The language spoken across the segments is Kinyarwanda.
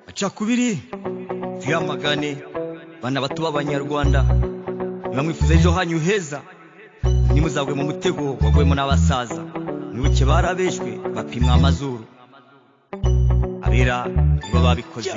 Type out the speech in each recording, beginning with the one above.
Acakubiri tuyamagane bana bato b'abanyarwanda mwamwifuza ejo hanyu heza nimuzagwe mu mutego wagwemo n'abasaza mwibuke barabeshwe bapimwa amazuru abera nibo babikoze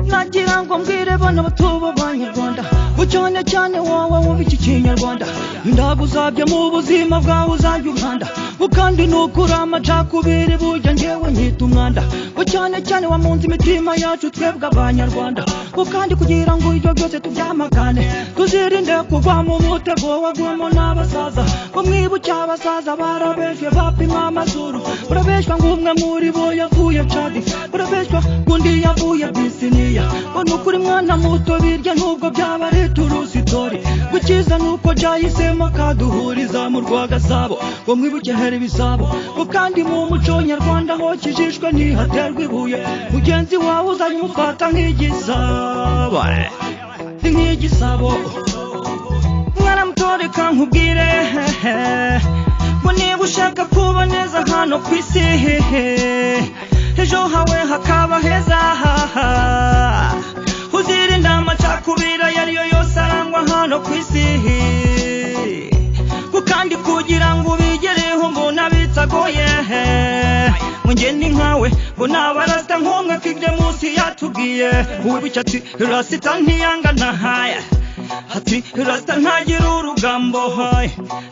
nagira ngo mbwire bana bato b'abanyarwanda ucyane cyane wowe wumva iki kinyarwanda ndagusabye mu buzima bwawe uzajya uhanda ukandi nukura amacakubiri burya njyewe nyita umwanda ucyane cyane wamunze imitima yacu twebwe abanyarwanda ukandi kugira ngo ibyo byose tubyamagane tuzirinde kugwa mu mutego wagwemo n'abasaza umwibuke abasaza barabeshwe bapimwa amazuru urabeshwa ngo umwe muri bo yavuye Chadi urabeshwa undi yavuye Bisiniya ngo ukuri mwana muto birya nubwo byaba ari turusitori gukiza nuko jahisemo kaduhuriza mu Rwagasabo ngo mwibuke heri bisabo ukandi mu muco nyarwanda ho kijishwe ntihaterwa ibuye mugenzi wawe uzanye umufata nk'igisabo nk'igisabo mwana mutore kankubwire ngo niba ushaka kuba neza hano ku isi ejo hawe hakaba heza uzirinda amacakubira yariyo yose arangwa hano ku isi kandi kugira ngo ubigereho mbona bitagoye ngende nkawe mbona barasta nkomwe kigde munsi yatubwiye wibuke ati rasita ntiyangana haya ati rasta ntagira urugambo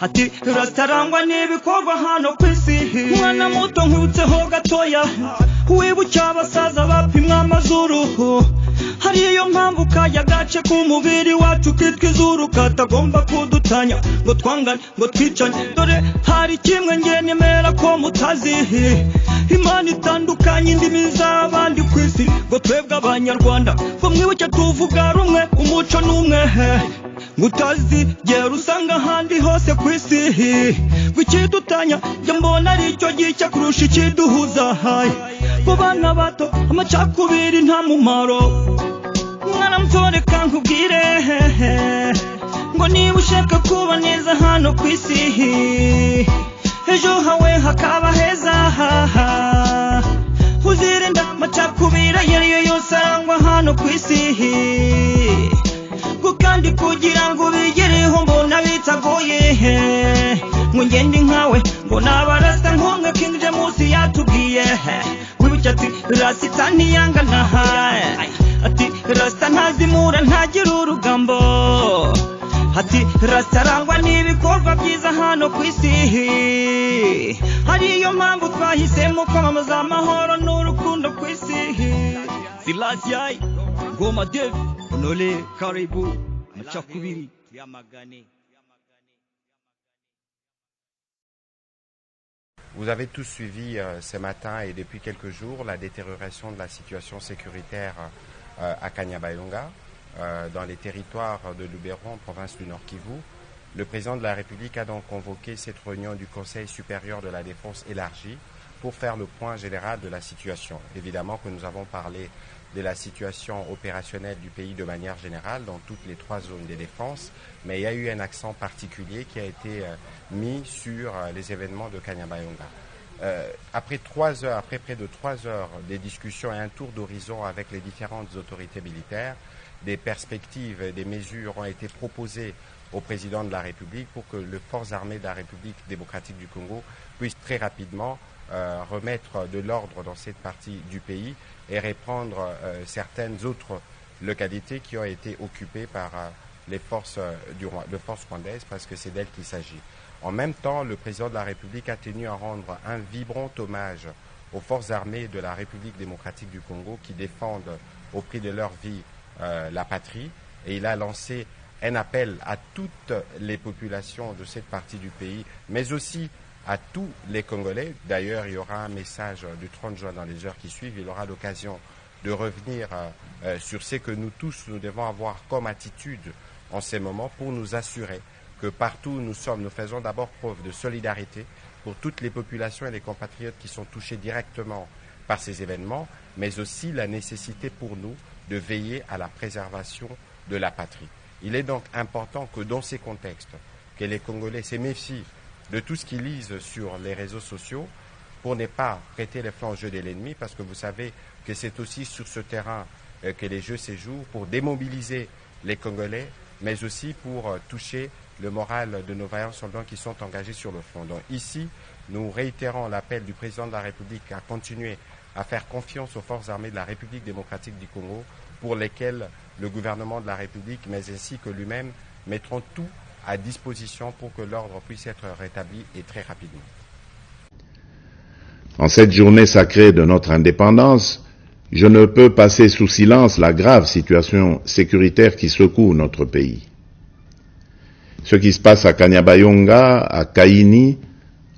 ati rasta arangwa n'ibikorwa hano ku isi mwana muto nkutseho gatoya wibuke abasaza bapimwa amazuru hariyo mpamvu kajya gace k'umubiri wacu kitwa izuru katagomba kudutanya ngo twangane ngo twicanye dore hari kimwe nge nemera ko mutazi Imana itandukanye indimi z'abandi ku isi ngo twebwe abanyarwanda ngo mwibuke tuvuga rumwe umuco n'umwe ngutazi gera usanga handi hose ku isi gwikidutanya jye mbona ari cyo gice kurusha ikiduhuza ngo bana bato amacakubiri nta mumaro mwana mutore kankubwire ngo niba ushaka kuba neza hano ku isi ejo hawe hakaba heza uzirinda amacakubiri yariyo yose arangwa hano ku isi kandi kugira ngo ubigereho mbona bitagoye ngo ngende nkawe mbona abarasta nkomwe King James yatubwiye wibuke ati rasita ntiyangana ati rasta ntazimura ntagira urugambo ati rasta arangwa n'ibikorwa byiza hano ku isi hariyo mpamvu twahisemo kwamamaza amahoro n'urukundo ku isi Silasiyai Goma Dev Onole Karibu Machakubiri tuyamagane. Vous avez tous suivi ce matin et depuis quelques jours la détérioration de la situation sécuritaire à Kanyabayonga, dans les territoires de Luberon, province du Nord Kivu. Le président de la République a donc convoqué cette réunion du Conseil supérieur de la défense élargie pour faire le point général de la situation. Évidemment que nous avons parlé de la situation opérationnelle du pays de manière générale dans toutes les 3 zones de défense, mais il y a eu un accent particulier qui a été mis sur les événements de Kanyabayonga. Après près de 3 heures de discussions et un tour d'horizon avec les différentes autorités militaires, des perspectives et des mesures ont été proposées au président de la République pour que les forces armées de la République démocratique du Congo puissent très rapidement remettre de l'ordre dans cette partie du pays et reprendre certaines autres localités qui ont été occupées par les forces rwandaises, parce que c'est d'elles qu'il s'agit. En même temps, le président de la République a tenu à rendre un vibrant hommage aux forces armées de la République démocratique du Congo qui défendent au prix de leur vie la patrie, et il a lancé un appel à toutes les populations de cette partie du pays, mais aussi à tous les Congolais. D'ailleurs, il y aura un message du 30 juin dans les heures qui suivent. Il aura l'occasion de revenir sur ce que nous tous, nous devons avoir comme attitude en ces moments pour nous assurer que partout où nous sommes, nous faisons d'abord preuve de solidarité pour toutes les populations et les compatriotes qui sont touchés directement par ces événements, mais aussi la nécessité pour nous de veiller à la préservation de la patrie. Il est donc important que dans ces contextes, que les Congolais se méfient de tout ce qu'ils lisent sur les réseaux sociaux pour ne pas prêter les flancs au jeu de l'ennemi, parce que vous savez que c'est aussi sur ce terrain que les jeux se jouent, pour démobiliser les Congolais, mais aussi pour toucher le moral de nos vaillants soldats qui sont engagés sur le front. Donc ici, nous réitérons l'appel du président de la République à continuer à faire confiance aux forces armées de la République démocratique du Congo, pour lesquelles le gouvernement de la République, mais ainsi que lui-même, mettront tout à disposition pour que l'ordre puisse être rétabli et très rapidement. En cette journée sacrée de notre indépendance, je ne peux passer sous silence la grave situation sécuritaire qui secoue notre pays. Ce qui se passe à Kanyabayonga, à Kaini,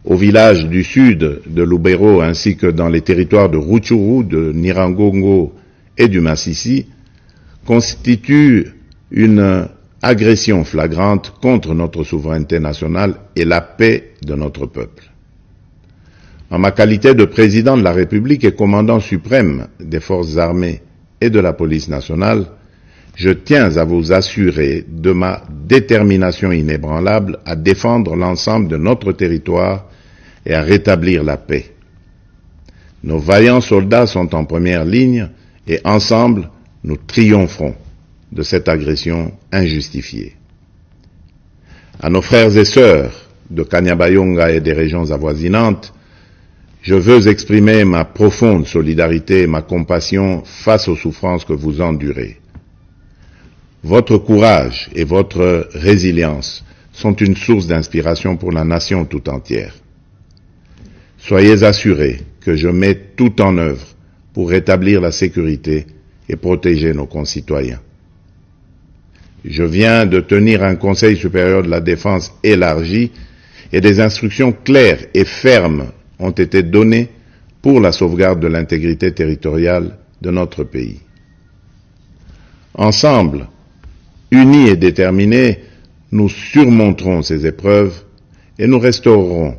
au village du sud de Lubero ainsi que dans les territoires de Rutshuru, de Nyiragongo et du Masisi, constitue une agression flagrante contre notre souveraineté nationale et la paix de notre peuple. En ma qualité de président de la République et commandant suprême des forces armées et de la police nationale, je tiens à vous assurer de ma détermination inébranlable à défendre l'ensemble de notre territoire et à rétablir la paix. Nos vaillants soldats sont en première ligne et ensemble, nous triompherons de cette agression injustifiée. À nos frères et sœurs de Kanyabayonga et des régions avoisinantes, je veux exprimer ma profonde solidarité et ma compassion face aux souffrances que vous endurez. Votre courage et votre résilience sont une source d'inspiration pour la nation tout entière. Soyez assurés que je mets tout en œuvre pour rétablir la sécurité et protéger nos concitoyens. Je viens de tenir un Conseil supérieur de la défense élargi et des instructions claires et fermes ont été données pour la sauvegarde de l'intégrité territoriale de notre pays. Ensemble, unis et déterminés, nous surmonterons ces épreuves et nous restaurerons